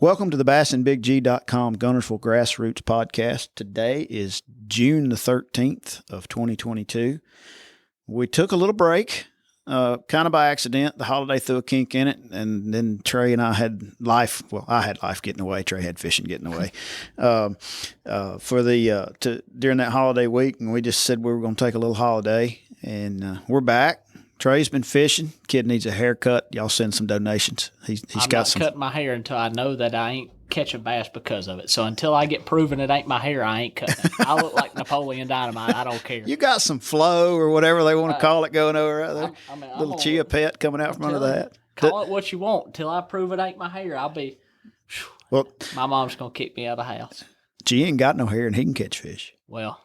Welcome to the BassandBigG.com Gunnersville Grassroots Podcast. Today is June the 13th of 2022. We took a little break, kind of by accident. The holiday threw a kink in it, and then Trey and I had life. Well, I had life getting away. Trey had fishing getting away during that holiday week, and we just said we were going to take a little holiday, and we're back. Trey's been fishing. Kid needs a haircut. Y'all send some donations. He's I'm got not some. cutting my hair until I know that I ain't catching bass because of it. So until I get proven it ain't my hair, I ain't cutting it. I look like Napoleon Dynamite. I don't care. You got some flow or whatever they want to call it going over right there. Little chia pet coming out from under the hat. Call it what you want. Until I prove it ain't my hair, I'll be. Well, my mom's gonna kick me out of the house. G ain't got no hair and he can catch fish. Well,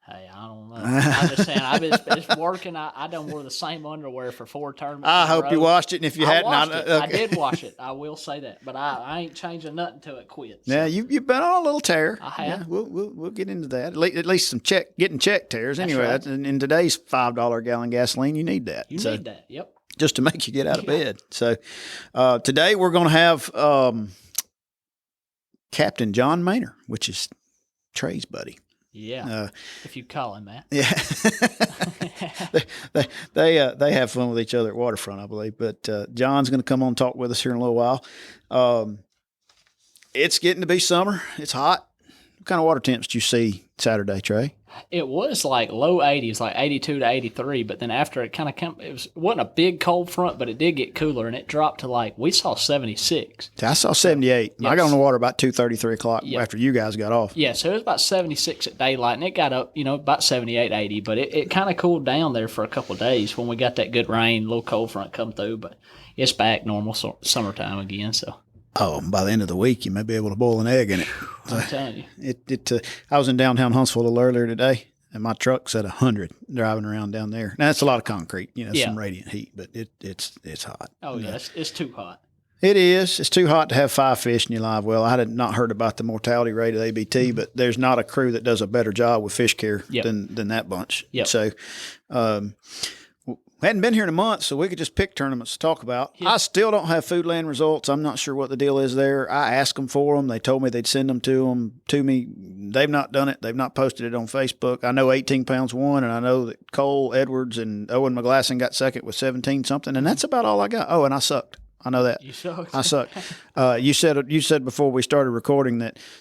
hey, I don't know. I'm just saying, it's working. I done wore the same underwear for 4 tournaments. I hope you washed it, and if you hadn't, I did wash it. I will say that, but I ain't changing nothing till it quits. So. Yeah, you've been on a little tear. I have. Yeah, we'll get into that. At least some getting check tears. That's anyway, right. In today's $5 a gallon gasoline, you need that. You need that. Yep. Just to make you get out of bed. So today we're going to have Captain John Maynor, which is Trey's buddy. Yeah, if you call him that. Yeah, they have fun with each other at Waterfront, I believe. But John's going to come on and talk with us here in a little while. It's getting to be summer. It's hot. What kind of water temps did you see Saturday, Trey? It was like low 80s, like 82 to 83. But then after it kind of came, it wasn't a big cold front, but it did get cooler, and it dropped to we saw 76. I saw 78. Yes. I got on the water about 2:30, 3 o'clock after you guys got off. Yeah, so it was about 76 at daylight, and it got up, about 78, 80. But it kind of cooled down there for a couple of days when we got that good rain, little cold front come through. But it's back normal summertime again, so. Oh, by the end of the week, you may be able to boil an egg in it. I'm telling you. I was in downtown Huntsville a little earlier today, and my truck's at 100 driving around down there. Now, it's a lot of concrete, some radiant heat, but it's hot. Oh, yeah, it's too hot. It is. It's too hot to have 5 fish in your live well. I had not heard about the mortality rate of ABT, but there's not a crew that does a better job with fish care than that bunch. Yep. So, we hadn't been here in a month, so we could just pick tournaments to talk about. Yep. I still don't have Foodland results. I'm not sure what the deal is there. I asked them for them. They told me they'd send them to me. They've not done it. They've not posted it on Facebook. I know 18 pounds won, and I know that Cole Edwards and Owen McGlasson got second with 17 something, and that's about all I got. Oh, and I sucked. I know that. You sucked. I sucked. You said before we started recording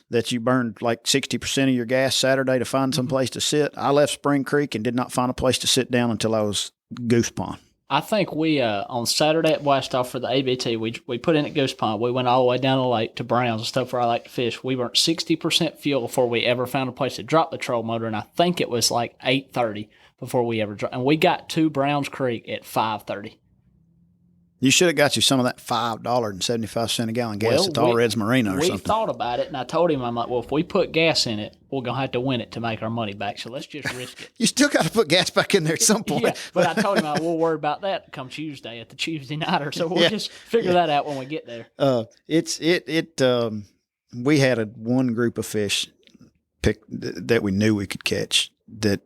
that you burned like 60% of your gas Saturday to find some place to sit. I left Spring Creek and did not find a place to sit down until I was Goose Pond. I think we on Saturday at Blastoff for the ABT, we put in at Goose Pond. We went all the way down the lake to Browns and stuff where I like to fish. We burnt 60% fuel before we ever found a place to drop the troll motor, and I think it was like 8:30 before we ever dropped. And we got to Browns Creek at 5:30. You should have got you some of that $5.75 a gallon gas at Tall Reds Marina or something. We thought about it, and I told him, I'm like, well, if we put gas in it, we're going to have to win it to make our money back, so let's just risk it. You still got to put gas back in there at some point. Yeah, but I told him we'll worry about that come Tuesday at the Tuesday Nighter, so we'll just figure that out when we get there. We had one group of fish that we knew we could catch that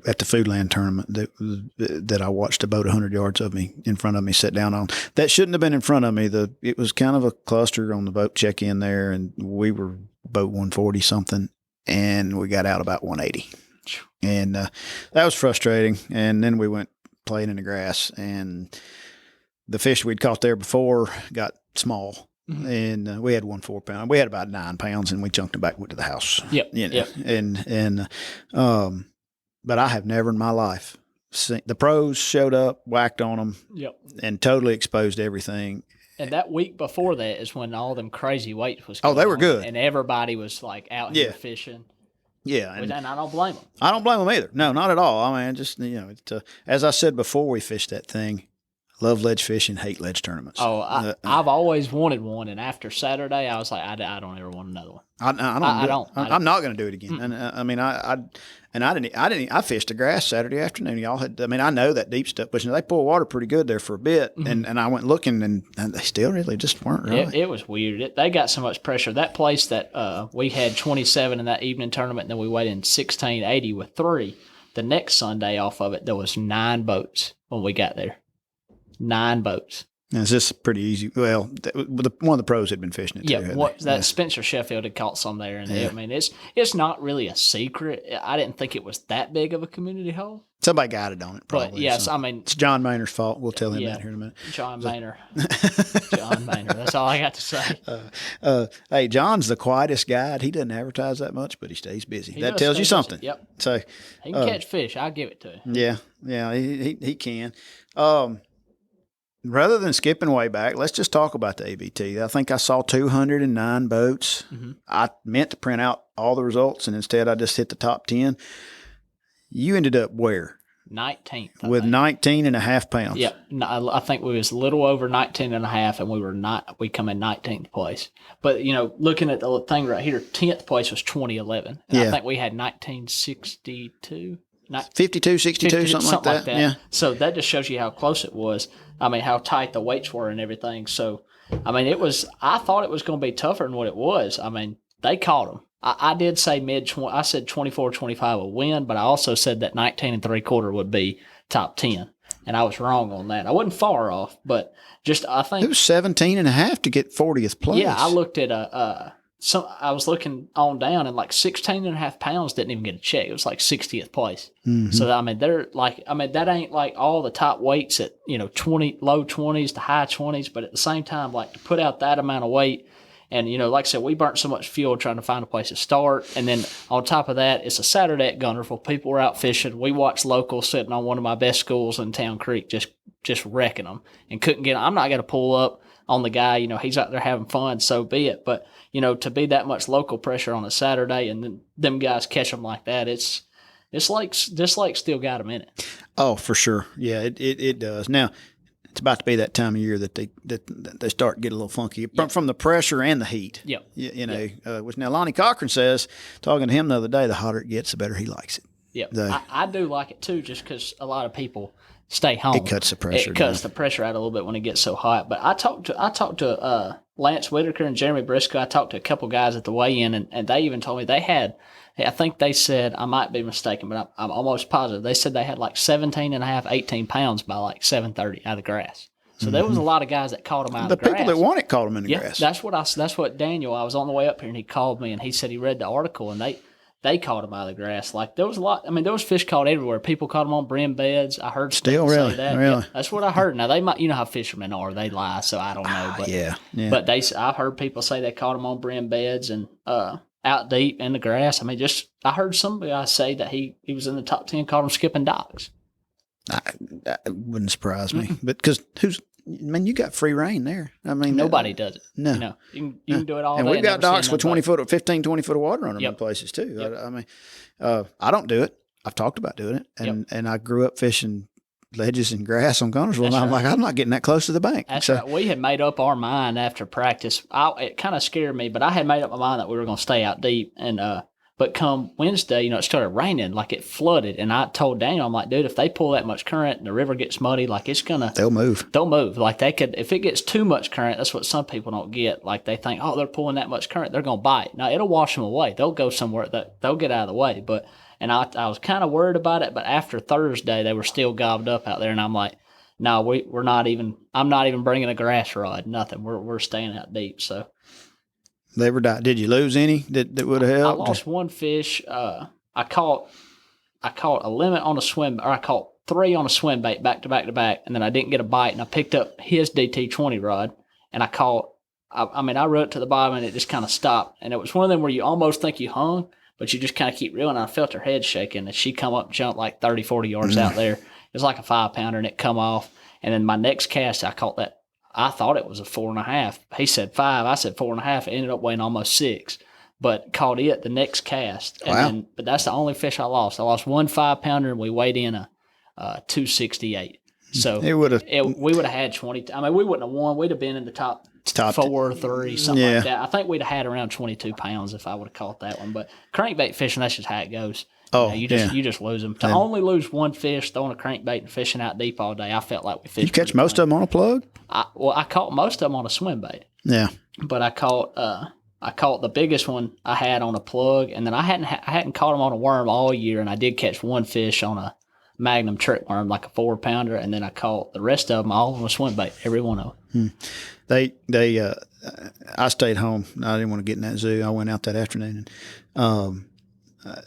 at the Foodland tournament that I watched a boat 100 yards of me in front of me sit down on. That shouldn't have been in front of me. It was kind of a cluster on the boat check in there, and we were boat 140 something, and we got out about 180, and that was frustrating. And then we went playing in the grass, and the fish we'd caught there before got small. Mm-hmm. And we had 1 4-pound. We had about 9 pounds, and we chunked them back to the house. Yep. Yep. But I have never in my life seen the pros showed up, whacked on them, and totally exposed everything. And that week before that is when all them crazy weights was going on. Oh, they were good. And everybody was like out here fishing. Yeah. And I don't blame them. I don't blame them either. No, not at all. I mean, just, as I said before we fished that thing, love ledge fishing, hate ledge tournaments. Oh, I've always wanted one, and after Saturday, I was like, I don't ever want another one. I'm not going to do it again. Mm-mm. And I fished the grass Saturday afternoon. Y'all had, I know that deep stuff, but they pull water pretty good there for a bit. Mm-hmm. And I went looking, and they still really just weren't really. It was weird. They got so much pressure. That place that we had 27 in that evening tournament, and then we weighed in 1680 with 3. The next Sunday off of it, there was 9 boats when we got there. 9 boats. And it's just pretty easy. Well, one of the pros had been fishing it too. Yeah, hadn't they? that Spencer Sheffield had caught some there, and I mean it's not really a secret. I didn't think it was that big of a community hole, Somebody guided on it, probably. but yes, so. I mean It's John Maynor's fault. We'll tell him Yeah. that here in a minute. John Maynard. John Maynard. That's all I got to say. Hey, John's the quietest guide. He doesn't advertise that much, but he stays busy. He That does tells you stay busy. something. Yep, So, he can catch fish. I'll give it to him. yeah, he can. Rather than skipping way back, let's just talk about the ABT. I think I saw 209 boats. Mm-hmm. I meant to print out all the results, and instead I just hit the top 10. You ended up where? 19th. With 19 and a half pounds. Yeah, I think we was a little over 19 and a half, and we come in 19th place. But, looking at the thing right here, 10th place was 2011. And I think we had 1962. 52, 62, something like that. Yeah. So that just shows you how close it was. I mean, how tight the weights were and everything. So, I mean, I thought it was going to be tougher than what it was. I mean, they caught them. I did say I said 24, 25 would win, but I also said that 19 and 3/4 would be top 10. And I was wrong on that. I wasn't far off, but I think. It was 17 and a half to get 40th place. Yeah, I looked at I was looking on down, and like 16 and a half pounds didn't even get a check. It was like 60th place. Mm-hmm. So, I mean, that ain't like all the top weights at, 20, low 20s to high 20s. But at the same time, like to put out that amount of weight, and, like I said, we burnt so much fuel trying to find a place to start. And then on top of that, it's a Saturday at Guntersville. People were out fishing. We watched locals sitting on one of my best schools in Town Creek, just wrecking them, and couldn't get them. I'm not going to pull up on the guy, he's out there having fun, so be it. But, to be that much local pressure on a Saturday and then them guys catch them like that, it's like this lake still got them in it. Oh, for sure. Yeah, it does. Now, it's about to be that time of year that they start to get a little funky from the pressure and the heat. Yep. Which now Lonnie Cochran says, talking to him the other day, the hotter it gets, the better he likes it. Yep. I do like it too, just because a lot of people stay home. It cuts the pressure. It cuts the pressure out a little bit when it gets so hot. But I talked to Lance Whitaker and Jeremy Briscoe. I talked to a couple guys at the weigh-in, and they even told me they had. I think they said, I might be mistaken, but I'm almost positive. They said they had like 17 and a half, 18 pounds by like 7:30 out of the grass. So there was a lot of guys that caught them out of the grass. The people that want it caught them in the grass. That's what Daniel. I was on the way up here, and he called me, and he said he read the article, and they caught them out of the grass. Like there was a lot. I mean, there was fish caught everywhere. People caught them on brim beds. I heard still say that. Really. Yeah, that's what I heard. Now they might, how fishermen are. They lie, so I don't know. But yeah. But I've heard people say they caught them on brim beds and out deep in the grass. I mean, I heard somebody say that he was in the top 10, caught them skipping docks. That wouldn't surprise me, but because you got free reign there. I mean, nobody does it. No, you can do it all and day. We've got docks with 20 foot of water on them in places too. Yep. I mean, I don't do it. I've talked about doing it, and I grew up fishing ledges and grass on Guntersville, and I'm like, I'm not getting that close to the bank. That's right. We had made up our mind after practice. It kind of scared me, but I had made up my mind that we were going to stay out deep. And but come Wednesday, it started raining, like it flooded. And I told Daniel, I'm like, dude, if they pull that much current and the river gets muddy, like they'll move. Like they could, if it gets too much current, that's what some people don't get. Like they think, oh, they're pulling that much current, they're going to bite. No, it'll wash them away. They'll go somewhere that they'll get out of the way. And I was kind of worried about it, but after Thursday, they were still gobbled up out there. And I'm like, no, we're not even, I'm not even bringing a grass rod, nothing. We're staying out deep. So. They ever died? Did you lose any that would have helped? I lost one fish. I caught a limit on a swim, or I caught 3 on a swim bait back to back to back, and then I didn't get a bite, and I picked up his DT20 rod, and I caught. I rode it to the bottom, and it just kind of stopped, and it was one of them where you almost think you hung, but you just kind of keep reeling. I felt her head shaking, and she come up and jumped like 30, 40 yards out there. It was like a 5-pounder, and it come off, and then my next cast, I caught that. I thought it was a 4.5. He said 5. I said 4.5. It ended up weighing almost 6, but caught it the next cast. And but that's the only fish I lost. I lost one 5-pounder, and we weighed in a 268. So we would have had 20. I mean, we wouldn't have won. We'd have been in the top 4 or 3, something like that. I think we'd have had around 22 pounds if I would have caught that one. But crankbait fishing, that's just how it goes. Oh, you just lose them. To only lose one fish throwing a crankbait and fishing out deep all day, I felt like we fished. You catch most of them on a plug? I caught most of them on a swim bait. Yeah, but I caught the biggest one I had on a plug, and then I hadn't caught them on a worm all year, and I did catch one fish on a Magnum trick worm, like a 4-pounder, and then I caught the rest of them all on a swim bait, every one of them. I stayed home. I didn't want to get in that zoo. I went out that afternoon and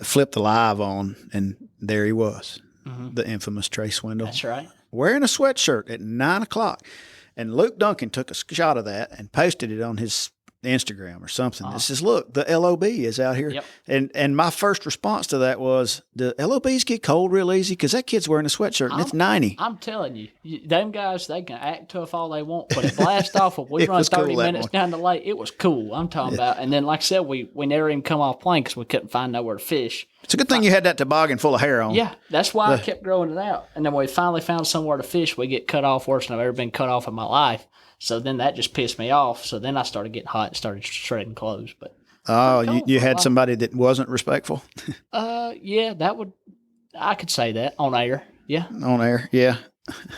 flipped the live on, and there he was, the infamous Trey Swindle. That's right. Wearing a sweatshirt at 9:00. And Luke Duncan took a shot of that and posted it on his Instagram or something. It says, look, the LOB is out here. Yep. And my first response to that was, the LOBs get cold real easy? Because that kid's wearing a sweatshirt and it's 90. I'm telling you, them guys, they can act tough all they want, but it blast off when we run 30 minutes down the lake. It was cool. I'm talking about. And then, like I said, we never even come off plane because we couldn't find nowhere to fish. It's a good thing you had that toboggan full of hair on. Yeah, that's why I kept growing it out. And then when we finally found somewhere to fish, we get cut off worse than I've ever been cut off in my life. So then that just pissed me off. So then I started getting hot and started shredding clothes. But you had somebody that wasn't respectful? Yeah, I could say that on air. Yeah. On air, yeah.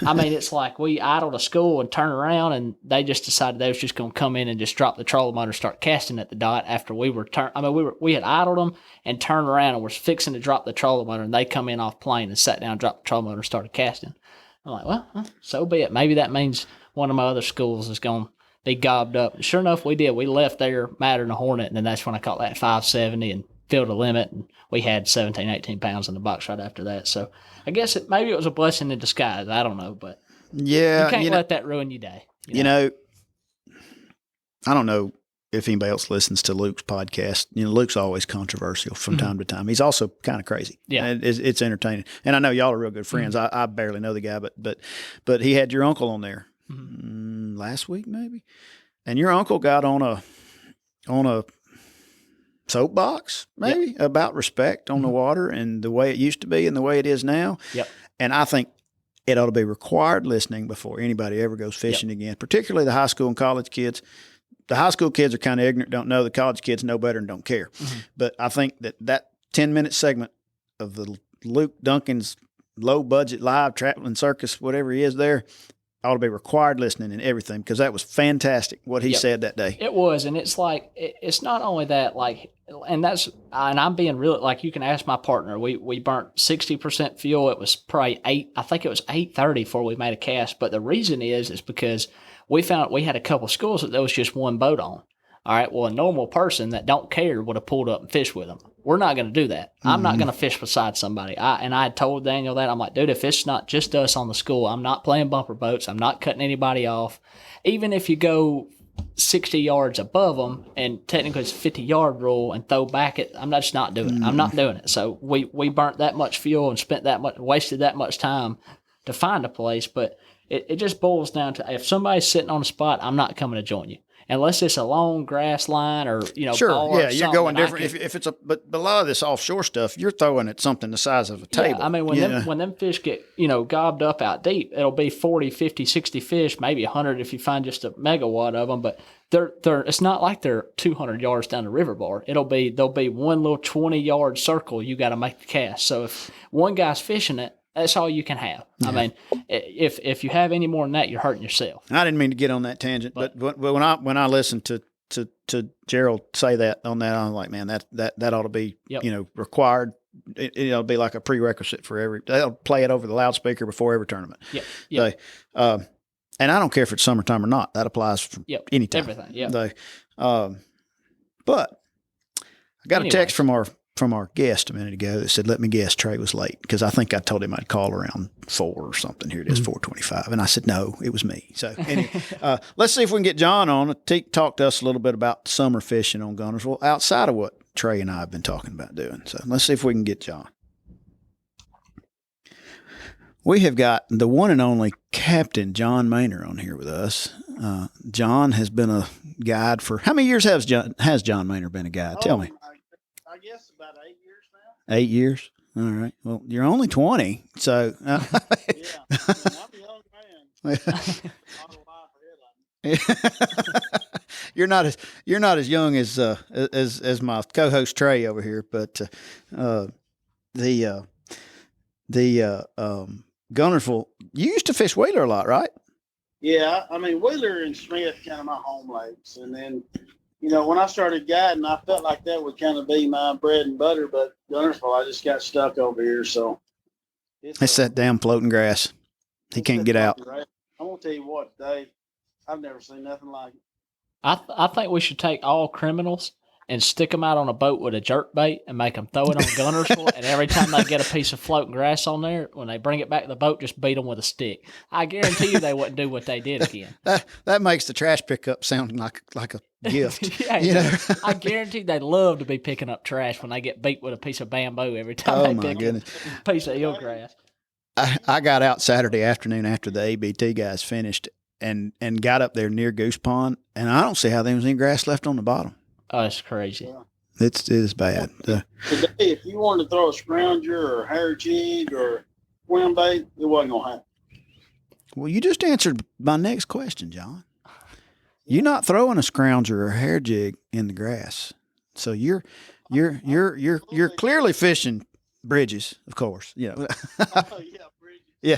I mean, it's like we idled a school and turned around, and they just decided they was just going to come in and just drop the trolling motor and start casting at the dot after we were we had idled them and turned around and was fixing to drop the trolling motor, and they come in off plane and sat down, dropped the trolling motor, and started casting. I'm like, well, so be it. Maybe that means one of my other schools is going to be gobbed up. And sure enough, we did. We left there madder than a hornet, and then that's when I caught that 570 and filled a limit, and we had 17, 18 pounds in the box right after that. So I guess maybe it was a blessing in disguise. I don't know, but yeah, you can't let that ruin your day. You know, I don't know if anybody else listens to Luke's podcast. You know, Luke's always controversial from time to time. He's also kind of crazy. Yeah, and it's entertaining. And I know y'all are real good friends. I barely know the guy, but he had your uncle on there last week maybe, and your uncle got on a soapbox maybe about respect on the water and the way it used to be and the way it is now. Yep. And I think it ought to be required listening before anybody ever goes fishing again, particularly the high school and college kids. The high school kids are kind of ignorant, don't know. The college kids know better and don't care. But I think that 10-minute segment of the Luke Duncan's low-budget live traveling circus, whatever he is there, ought to be required listening and everything, because that was fantastic what he said that day. It was, and it's like it's not only that, like, and I'm being real. Like, you can ask my partner. We burnt 60% fuel. It was probably 8:30 before we made a cast. But the reason is because we found we had a couple schools that there was just one boat on. All right. Well, a normal person that don't care would have pulled up and fished with them. We're not going to do that. I'm not going to fish beside somebody. I had told Daniel that. I'm like, dude, if it's not just us on the school, I'm not playing bumper boats. I'm not cutting anybody off. Even if you go 60 yards above them, and technically it's a 50-yard rule, and throw back it, I'm just not doing it. I'm not doing it. So we burnt that much fuel and wasted that much time to find a place. But it just boils down to, if somebody's sitting on a spot, I'm not coming to join you. Unless it's a long grass line or, sure, bar yeah, you're going different. If it's but a lot of this offshore stuff, you're throwing at something the size of a table. I mean, when them fish get, gobbed up out deep, it'll be 40, 50, 60 fish, maybe 100 if you find just a megawatt of them. But it's not like they're 200 yards down the river bar. There'll be one little 20-yard circle you got to make the cast. So if one guy's fishing it, that's all you can have. Yeah. I mean, if you have any more than that, you're hurting yourself. I didn't mean to get on that tangent, but when I listened to Gerald say that on that, I'm like, man, that ought to be required. It ought to be like a prerequisite for they'll play it over the loudspeaker before every tournament. Yeah. And I don't care if it's summertime or not. That applies for any time. Everything. Yeah. But I got a text from our guest a minute ago that said, let me guess, Trey was late, because I think I told him I'd call around 4 or something. Here it is, 4:25. And I said, no, it was me. So anyway, let's see if we can get John on to talk to us a little bit about summer fishing on Guntersville outside of what Trey and I have been talking about doing. So let's see if we can get John. We have got the one and only Captain John Maynor on here with us. John has been a guide for, how many years has John Maynor been a guide? Tell me. I guess about 8 years now. 8 years? All right. Well, you're only 20, so. Yeah, I'm a young man. Not a life ahead of me. You're not as young as my co-host Trey over here, but the Guntersville. You used to fish Wheeler a lot, right? Yeah, I mean Wheeler and Smith kind of my home lakes, and then when I started guiding, I felt like that would kind of be my bread and butter. But Guntersville, I just got stuck over here, so It's that damn floating grass. He it's can't that get out. fucking race. I'm gonna tell you what, Dave. I've never seen nothing like it. I think we should take all criminals and stick them out on a boat with a jerk bait and make them throw it on gunner's fort. And every time they get a piece of floating grass on there, when they bring it back to the boat, just beat them with a stick. I guarantee you they wouldn't do what they did again. That makes the trash pickup sound like a gift. Yeah, You know? I guarantee they love to be picking up trash when they get beat with a piece of bamboo every time Oh, they my pick goodness. a piece of eelgrass. I got out Saturday afternoon after the ABT guys finished and got up there near Goose Pond, and I don't see how there was any grass left on the bottom. Oh, it's crazy. Yeah. It is bad. Today, if you wanted to throw a scrounger or hair jig or swim bait, it wasn't gonna happen. Well, you just answered my next question, John. You're not throwing a scrounger or a hair jig in the grass, so you're clearly fishing bridges, of course. You know, Oh, yeah, Bridget. yeah,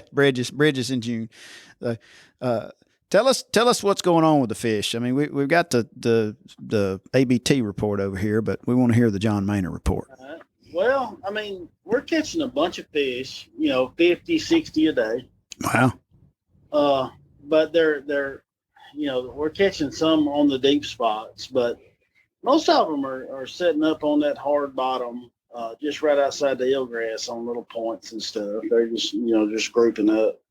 bridges in June. Tell us what's going on with the fish. I mean, we've got the ABT report over here, but we want to hear the John Maynard report. Well, I mean, we're catching a bunch of fish, 50, 60 a day. Wow. But they're we're catching some on the deep spots, but most of them are setting up on that hard bottom, just right outside the eelgrass on little points and stuff. They're just grouping up.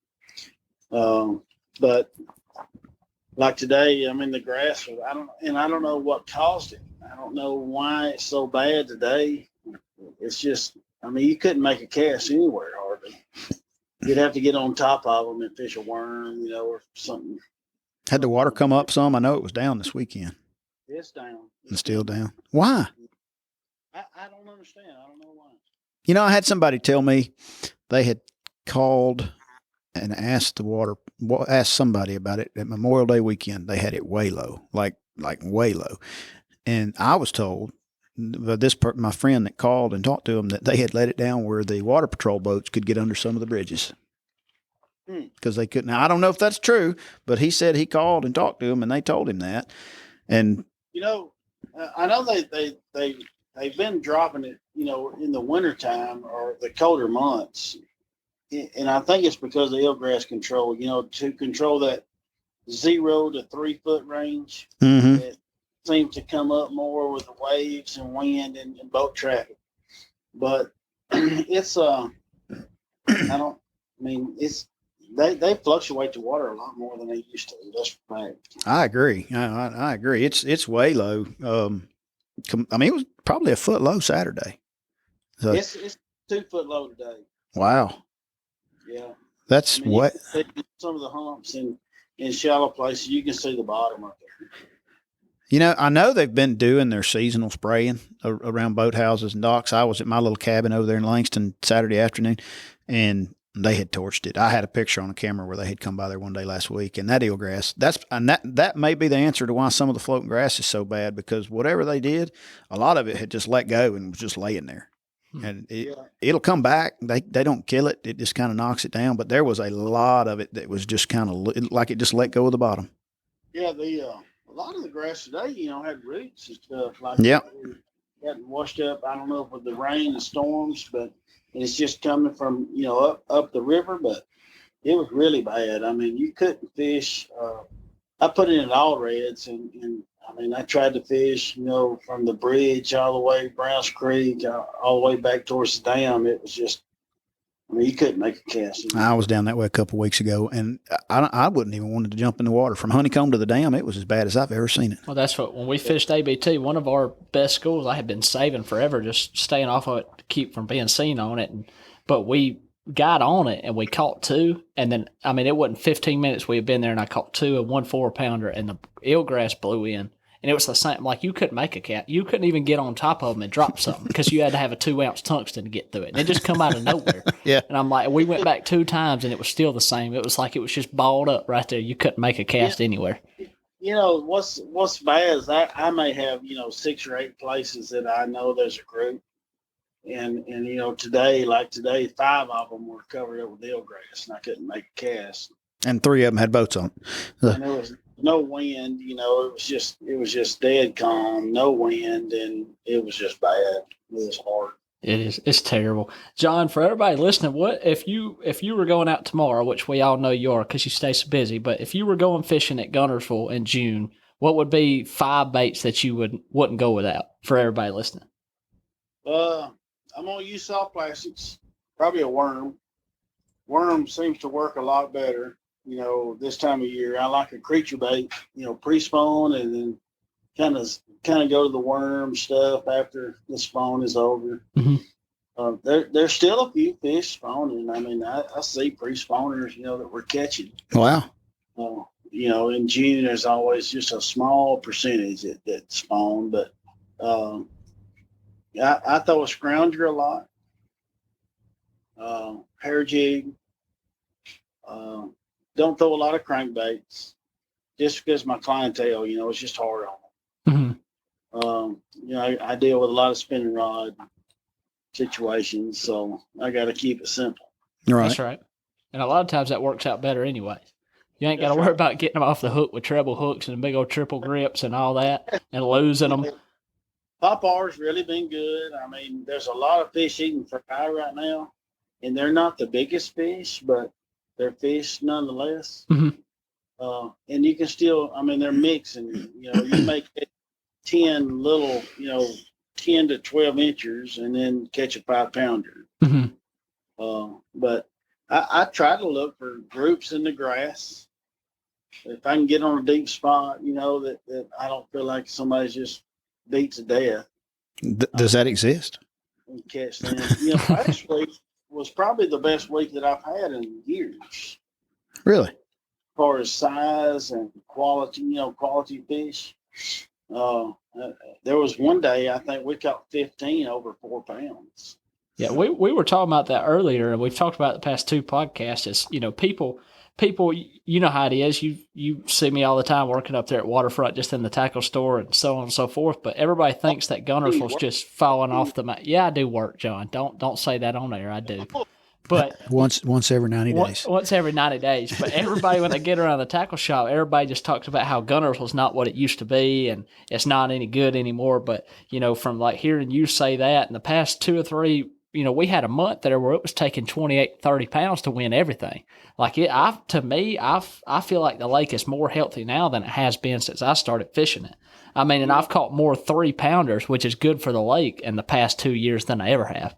But like today, I mean, the grass, I don't know what caused it. I don't know why it's so bad today. It's just, I mean, you couldn't make a cast anywhere hardly. You'd have to get on top of them and fish a worm, or something. Had the water come up some? I know it was down this weekend. It's down. It's still down. Why? I don't understand. I don't know why. I had somebody tell me they had called and asked somebody about it at Memorial Day weekend. They had it way low, like way low. And I was told by my friend that called and talked to them that they had let it down where the water patrol boats could get under some of the bridges. Because they couldn't. Now, I don't know if that's true, but he said he called and talked to them and they told him that. And I know they've been dropping it, in the wintertime or the colder months. And I think it's because of the eelgrass control, to control that 0 to 3 foot range. mm-hmm. It seems to come up more with the waves and wind and boat traffic. But it's they fluctuate the water a lot more than they used to. That's a fact. I agree. I agree. It's way low. I mean, it was probably a foot low Saturday. So, It's 2 foot low today. wow. Yeah. That's what. Some of the humps in shallow places, you can see the bottom up there. I know they've been doing their seasonal spraying around boathouses and docks. I was at my little cabin over there in Langston Saturday afternoon, and they had torched it. I had a picture on a camera where they had come by there one day last week, and that eelgrass, that may be the answer to why some of the floating grass is so bad, because whatever they did, a lot of it had just let go and was just laying there. And it'll come back. They don't kill it. It just kind of knocks it down. But there was a lot of it that was just kind of like it just let go of the bottom. Yeah, a lot of the grass today, had roots and stuff like Yeah. that. Got washed up. I don't know if with the rain and storms, but it's just coming from up the river. But it was really bad. I mean, you couldn't fish. I put it in all reds, and I mean, I tried to fish, from the bridge all the way Browns Creek, all the way back towards the dam. It was just, I mean, you couldn't make a cast. I was down that way a couple of weeks ago, and I wouldn't even wanted to jump in the water. From Honeycomb to the dam, it was as bad as I've ever seen it. Well, that's when we fished ABT, one of our best schools I had been saving forever, just staying off of it to keep from being seen on it. But we got on it and we caught 2. And then, I mean, it wasn't 15 minutes we had been there and I caught 2 and 1 4-pounder, and the eelgrass blew in. And it was the same, like you couldn't make a cat. You couldn't even get on top of them and drop something because you had to have a 2-ounce tungsten to get through it. And it just come out of nowhere. Yeah. And I'm like, we went back 2 times and it was still the same. It was like it was just balled up right there. You couldn't make a cast anywhere. What's bad is I may have, 6 or 8 places that I know there's a group. And today, 5 of them were covered up with eelgrass and I couldn't make a cast. And 3 of them had boats on. And there was no wind, it was just dead calm, no wind, and it was just bad. It was hard. It is. It's terrible. John, for everybody listening, what if you were going out tomorrow, which we all know you are because you stay so busy, but if you were going fishing at Guntersville in June, what would be 5 baits that you wouldn't go without for everybody listening? I'm gonna use soft plastics. Probably a worm. Worm seems to work a lot better, this time of year. I like a creature bait, pre-spawn, and then kind of go to the worm stuff after the spawn is over. Mm-hmm. There's still a few fish spawning. I mean, I see pre-spawners, that we're catching. Wow. In June there's always just a small percentage that spawn, but I throw a scrounger a lot. Hair jig. Don't throw a lot of crankbaits just because my clientele, it's just hard on them. Mm-hmm. I deal with a lot of spinning rod situations, so I got to keep it simple. Right. That's right. And a lot of times that works out better anyway. You ain't got to That's worry right. about getting them off the hook with treble hooks and big old triple grips and all that and losing them. Popar's really been good. I mean, there's a lot of fish eating fry right now, and they're not the biggest fish, but they're fish nonetheless. Mm-hmm. And you can still, they're mixing. You make 10 little, 10 to 12 inchers, and then catch a 5-pounder. Mm-hmm. But I try to look for groups in the grass. If I can get on a deep spot, that I don't feel like somebody's just beat to death. Does that exist? And catch them. Last week was probably the best week that I've had in years. Really? As far as size and quality, quality fish. There was one day I think we caught 15 over 4 pounds. Yeah, we were talking about that earlier, and we've talked about the past 2 podcasts. Is people, you know how it is. You see me all the time working up there at Waterfront, just in the tackle store and so on and so forth. But everybody thinks that Guntersville's just falling off the map. Yeah, I do work, John. Don't say that on there. I do. But once every 90 days. Once every 90 days. But everybody, when they get around the tackle shop, everybody just talks about how Guntersville's not what it used to be and it's not any good anymore. But, from like hearing you say that in the past 2 or 3, we had a month there where it was taking 28, 30 pounds to win everything. Like I feel like the lake is more healthy now than it has been since I started fishing it. And I've caught more 3-pounders, which is good for the lake, in the past 2 years than I ever have.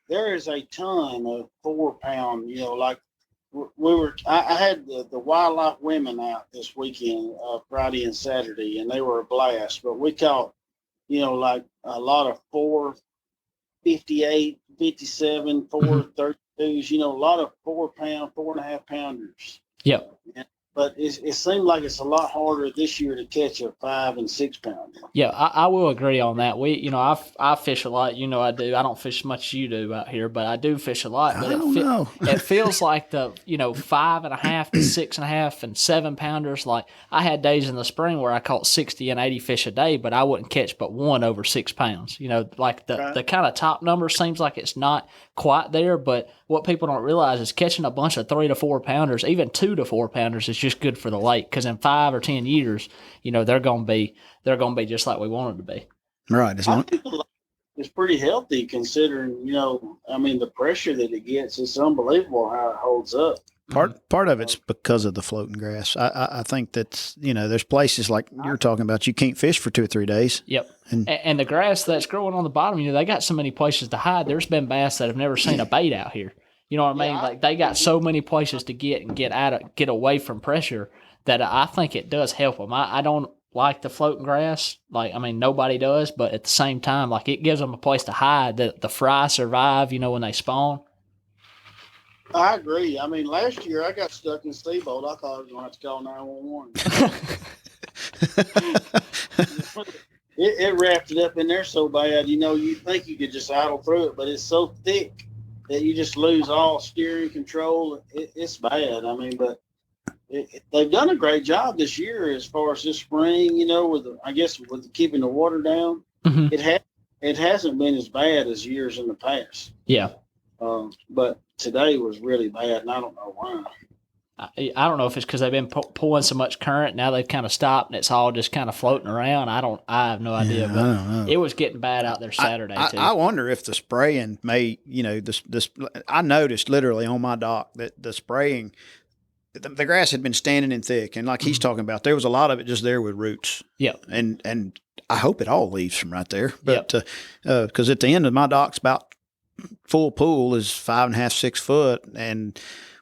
There is a ton of 4-pound, like I had the wildlife women out this weekend, Friday and Saturday, and they were a blast, but we caught, like a lot of 458, 57, 432s, a lot of 4-pound, 4.5 pounders. Yep. But it seemed like it's a lot harder this year to catch a 5 and 6 pounder. Yeah, I will agree on that. I fish a lot. I do. I don't fish as much as you do out here, but I do fish a lot. But I don't know. It feels like the 5.5 to 6.5 and 7 pounders. Like I had days in the spring where I caught 60 and 80 fish a day, but I wouldn't catch but one over 6 pounds. Like the kind of top number seems like it's not quite there, but what people don't realize is catching a bunch of 3 to 4 pounders, even 2 to 4 pounders, is just good for the lake. Because in 5 or 10 years, they're gonna be just like we want them to be. Right. I think the lake is pretty healthy considering, the pressure that it gets. It's unbelievable how it holds up. Part of it's because of the floating grass. I think that's, there's places like you're talking about, you can't fish for 2 or 3 days. Yep. And the grass that's growing on the bottom, they got so many places to hide. There's been bass that have never seen a bait out here. You know what I mean? Like they got so many places to get away from pressure that I think it does help them. I don't like the floating grass. Nobody does, but at the same time, like it gives them a place to hide. The fry survive, when they spawn. I agree. Last year I got stuck in Steamboat. I thought I was going to have to call 911. It wrapped it up in there so bad, you think you could just idle through it, but it's so thick that you just lose all steering control. It's bad. But they've done a great job this year as far as this spring, with keeping the water down. Mm-hmm. It hasn't been as bad as years in the past. Yeah. But today was really bad, and I don't know why. I don't know if it's because they've been pulling so much current. Now they've kind of stopped and it's all just kind of floating around. I have no idea, I but don't know. it was getting bad out there Saturday too. I wonder if the spraying may, this. I noticed literally on my dock that the spraying, the grass had been standing in thick, and like he's talking about, there was a lot of it just there with roots. Yeah, and I hope it all leaves from right there. But because at the end of my dock's about full pool is 5.5, 6 foot, and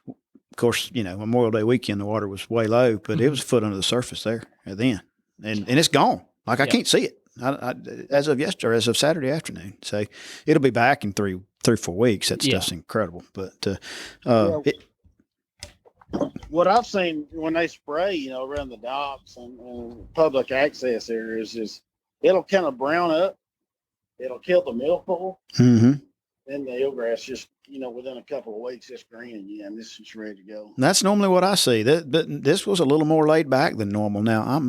of course, Memorial Day weekend, the water was way low, but it was a foot under the surface there at the end. And it's gone. Like, I can't see it as of yesterday, as of Saturday afternoon. So it'll be back in 3 or 4 weeks. That stuff's incredible. But what I've seen when they spray, around the docks and public access areas is it'll kind of brown up. It'll kill the milfoil. Mm-hmm. Then the eelgrass just, within a couple of weeks, it's green. And this is ready to go. That's normally what I see. But this was a little more laid back than normal. Now,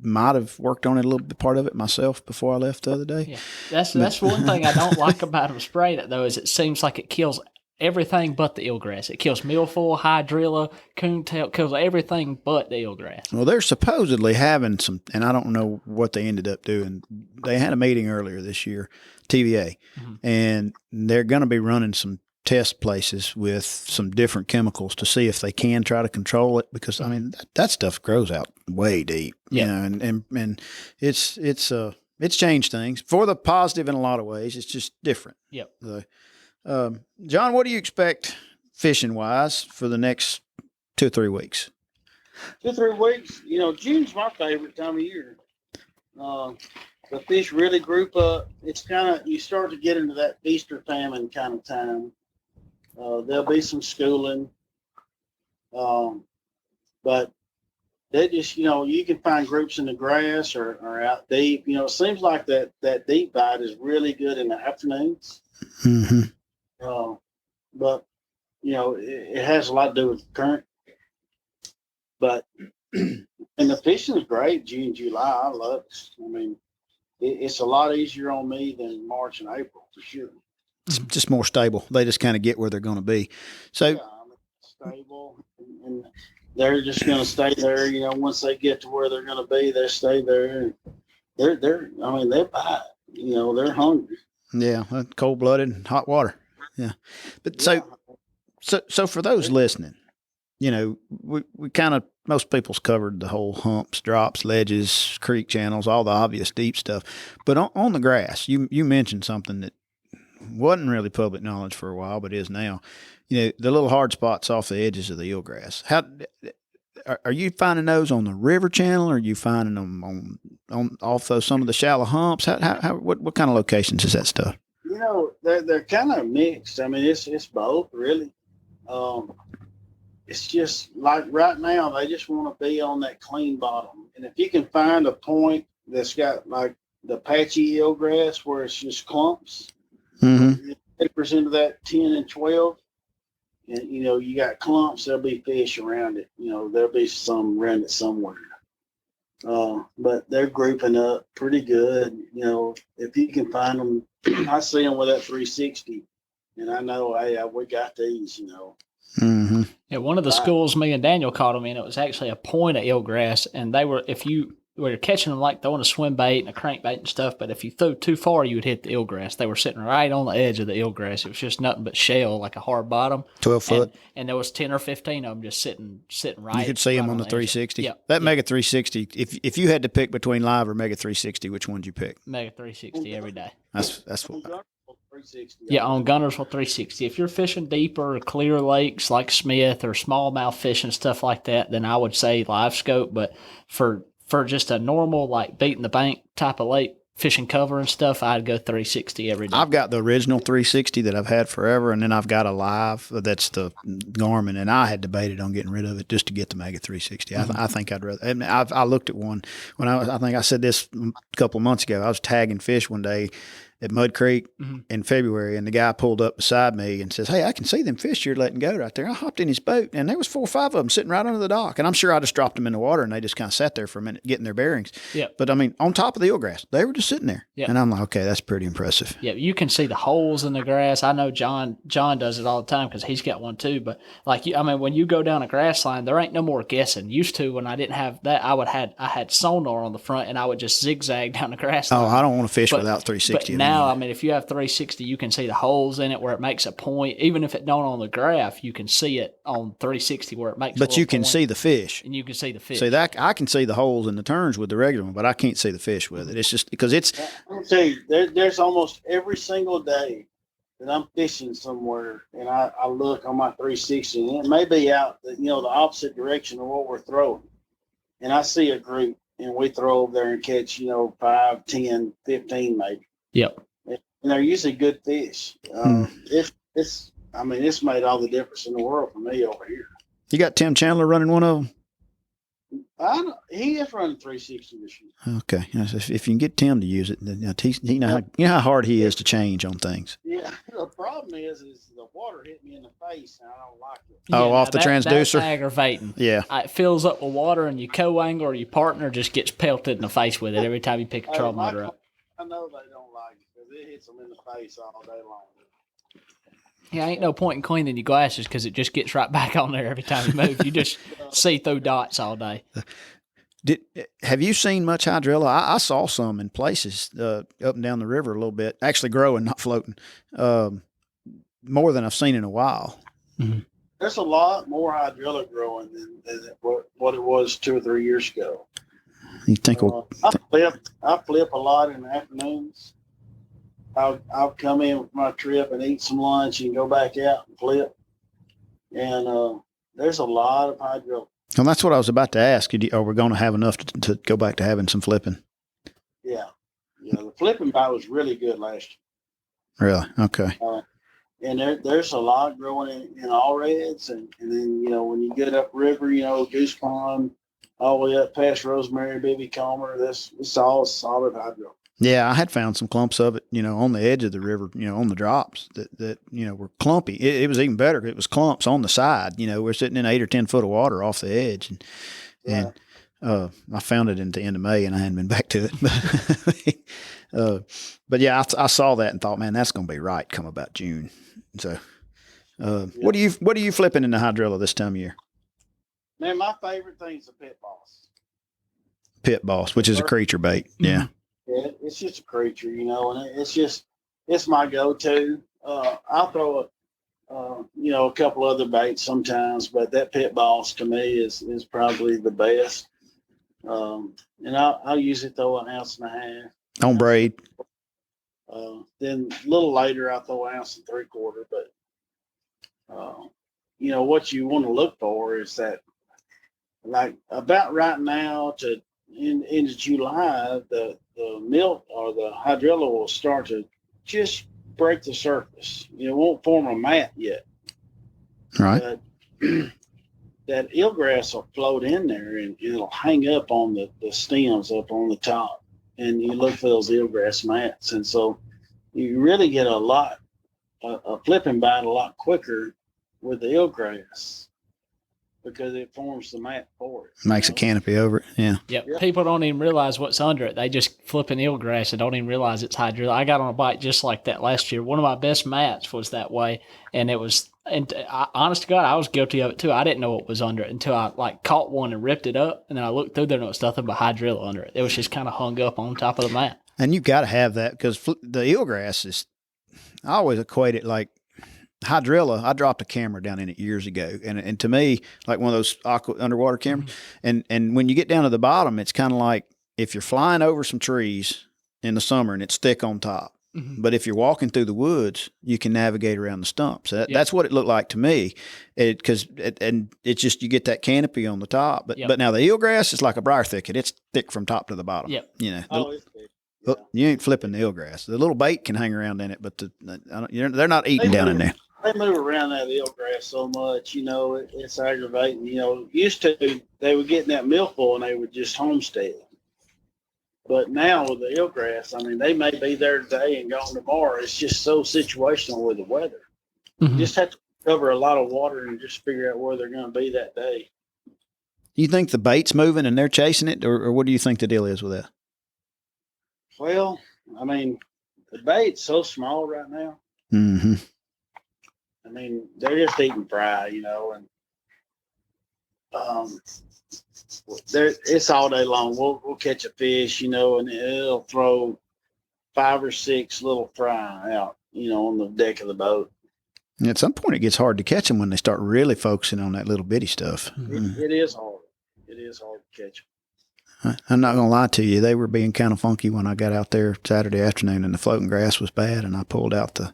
might have worked on it a little bit, part of it myself before I left the other day. Yeah, that's one thing I don't like about them spraying it though, is it seems like it kills everything but the eelgrass. It kills milfoil, hydrilla, coontail, kills everything but the eelgrass. Well, they're supposedly having some, and I don't know what they ended up doing. They had a meeting earlier this year, TVA, and they're going to be running some test places with some different chemicals to see if they can try to control it, because I mean that stuff grows out way deep, and it's changed things for the positive in a lot of ways. It's just different. Yep. John, what do you expect fishing wise for the next 2 or 3 weeks? 2 or 3 weeks, June's my favorite time of year. The fish really group up. It's kind of, you start to get into that feast or famine kind of time. There'll be some schooling. But they just, you can find groups in the grass or out deep. It seems like that deep bite is really good in the afternoons. Mm-hmm. But, it has a lot to do with the current. But, and the fishing is great, June, July. I love it. I mean, it's a lot easier on me than March and April, for sure. It's just more stable. They just kind of get where they're going to be. So stable, and they're just going to stay there. Once they get to where they're going to be, they stay there. They're bite. They're hungry. Yeah, cold blooded, hot water. Yeah, but so for those listening, we kind of, most people's covered the whole humps, drops, ledges, creek channels, all the obvious deep stuff. But on the grass, you mentioned something that wasn't really public knowledge for a while, but is now. The little hard spots off the edges of the eelgrass. How are you finding those on the river channel? Or are you finding them on off those some of the shallow humps? What kind of locations is that stuff? They're kind of mixed. I mean, it's both really. It's just like right now they just want to be on that clean bottom, and if you can find a point that's got like the patchy eelgrass where it's just clumps, papers into that 10 and 12. And, you got clumps, there'll be fish around it. There'll be some around it somewhere. But they're grouping up pretty good. If you can find them, I see them with that 360. And I know, hey, we got these, Mm-hmm. Yeah, one of the schools me and Daniel caught them in, it was actually a point of eelgrass. And they were, if you were catching them like throwing a swim bait and a crankbait and stuff, but if you threw too far, you would hit the eelgrass. They were sitting right on the edge of the eelgrass. It was just nothing but shell, like a hard bottom. 12 foot. And there was 10 or 15 of them just sitting right. You could see them on the 360. Yeah. That Mega 360, if you had to pick between live or Mega 360, which one would you pick? Mega 360 every day. That's what. 360. Yeah, on Guntersville 360. If you're fishing deeper, clear lakes like Smith or smallmouth fishing, stuff like that, then I would say live scope. But for just a normal, like beating the bank type of lake fishing cover and stuff, I'd go 360 every day. I've got the original 360 that I've had forever, and then I've got a live that's the Garmin, and I had debated on getting rid of it just to get the Mega 360. I think I'd rather. I mean, I looked at one when I think I said this a couple of months ago. I was tagging fish one day, at Mud Creek Mhm. in February, and the guy pulled up beside me and says, "Hey, I can see them fish you're letting go right there." I hopped in his boat, and there was 4 or 5 of them sitting right under the dock, and I'm sure I just dropped them in the water, and they just kind of sat there for a minute getting their bearings. Yep. But I mean, on top of the eelgrass, they were just sitting there, Yep. and I'm like, okay, that's pretty impressive. Yeah, you can see the holes in the grass. I know John does it all the time because he's got one too. But like, I mean, when you go down a grass line, there ain't no more guessing. Used to, when I didn't have that, I had sonar on the front, and I would just zigzag down the grass line. Oh, I don't want to fish But- without 360. But now, I mean, if you have 360, you can see the holes in it where it makes a point. Even if it don't on the graph, you can see it on 360 where it makes. but you can see the fish. and you can see the fish. See that I can see the holes in the turns with the regular one, but I can't see the fish with it. It's just because it's I'll tell you, there's almost every single day that I'm fishing somewhere, and I look on my 360, and it may be out, the opposite direction of what we're throwing, and I see a group, and we throw over there and catch, 5, 10, 15 maybe, Yep. and they're usually good fish. It's made all the difference in the world for me over here. you got Tim Chandler running one of them. He is running 360 this year. Okay, if you can get Tim to use it, then you know how hard he is to change on things. Yeah, the problem is the water hit me in the face, and I don't like it. Oh, now off the transducer? That's aggravating. Yeah, It fills up with water, and your co-angler or your partner just gets pelted in the face with it every time you pick a troll motor up. I know they don't like it because it hits them in the face all day long. Yeah, ain't no point in cleaning your glasses because it just gets right back on there every time you move. You just see through dots all day. Have you seen much hydrilla? I saw some in places up and down the river a little bit, actually growing, not floating, more than I've seen in a while. There's a lot more hydrilla growing than what it was 2 or 3 years ago. You think? I flip a lot in the afternoons. I'll come in with my trip and eat some lunch and go back out and flip. And there's a lot of hydrilla. Well, that's what I was about to ask. Are we going to have enough to go back to having some flipping? Yeah. The flipping bite was really good last Really? Okay. year. And there's a lot growing in all reds. And then, when you get up river, Goose Pond, all the way up past Rosemary, Baby Calmer, it's all solid hydrilla. Yeah, I had found some clumps of it, on the edge of the river, on the drops that were clumpy. It was even better. It was clumps on the side. We're sitting in 8 or 10 foot of water off the edge, and I found it at the end of May, and I hadn't been back to it. But yeah, I saw that and thought, man, that's going to be right come about June. So, what are you flipping in the hydrilla this time of year? Man, my favorite thing is the pit boss. Pit boss, which is a creature bait. Yeah. Yeah, it's just a creature, and it's my go-to. I'll throw a couple other baits sometimes, but that pit boss to me is probably the best. And I'll usually throw 1.5 ounces. On braid. Then a little later I'll throw 1.75 ounces, but what you want to look for is that, like, about right now to into July, the milk or the hydrilla will start to just break the surface. It won't form a mat yet. Right. But that eelgrass will float in there, and it'll hang up on the stems up on the top. And you look for those eelgrass mats. And so you really get a flipping bite a lot quicker with the eelgrass, because it forms the mat for it. Makes a canopy over it. Yeah. Yep. Yeah. People don't even realize what's under it. They just flip an eelgrass and don't even realize it's hydrilla. I got on a bite just like that last year. One of my best mats was that way, and honest to God, I was guilty of it too. I didn't know what was under it until I caught one and ripped it up, and then I looked through there and it was nothing but hydrilla under it. It was just kind of hung up on top of the mat. And you've got to have that because the eelgrass is, I always equate it like hydrilla. I dropped a camera down in it years ago, and to me, like one of those underwater cameras. Mm-hmm. And when you get down to the bottom, it's kind of like if you're flying over some trees in the summer and it's thick on top. Mm-hmm. But if you're walking through the woods, you can navigate around the stumps. That's what it looked like to me, because it's just you get that canopy on the top. But now the eelgrass is like a briar thicket. It's thick from top to the bottom. Yep. It's thick. Yeah. You ain't flipping the eelgrass. The little bait can hang around in it, but they're not eating down in there. They move around that eelgrass so much, it's aggravating. Used to, they would get in that millful and they would just homestead. But now with the eelgrass, I mean, they may be there today and gone tomorrow. It's just so situational with the weather. You just have to cover a lot of water and just figure out where they're going to be that day. You think the bait's moving and they're chasing it, or what do you think the deal is with that? Well, I mean, the bait's so small right now. Mm-hmm. I mean, they're just eating fry, and it's all day long. We'll catch a fish, and it'll throw 5 or 6 little fry out, on the deck of the boat. And at some point, it gets hard to catch them when they start really focusing on that little bitty stuff. It is hard. It is hard to catch them. I'm not going to lie to you. They were being kind of funky when I got out there Saturday afternoon and the floating grass was bad, and I pulled out the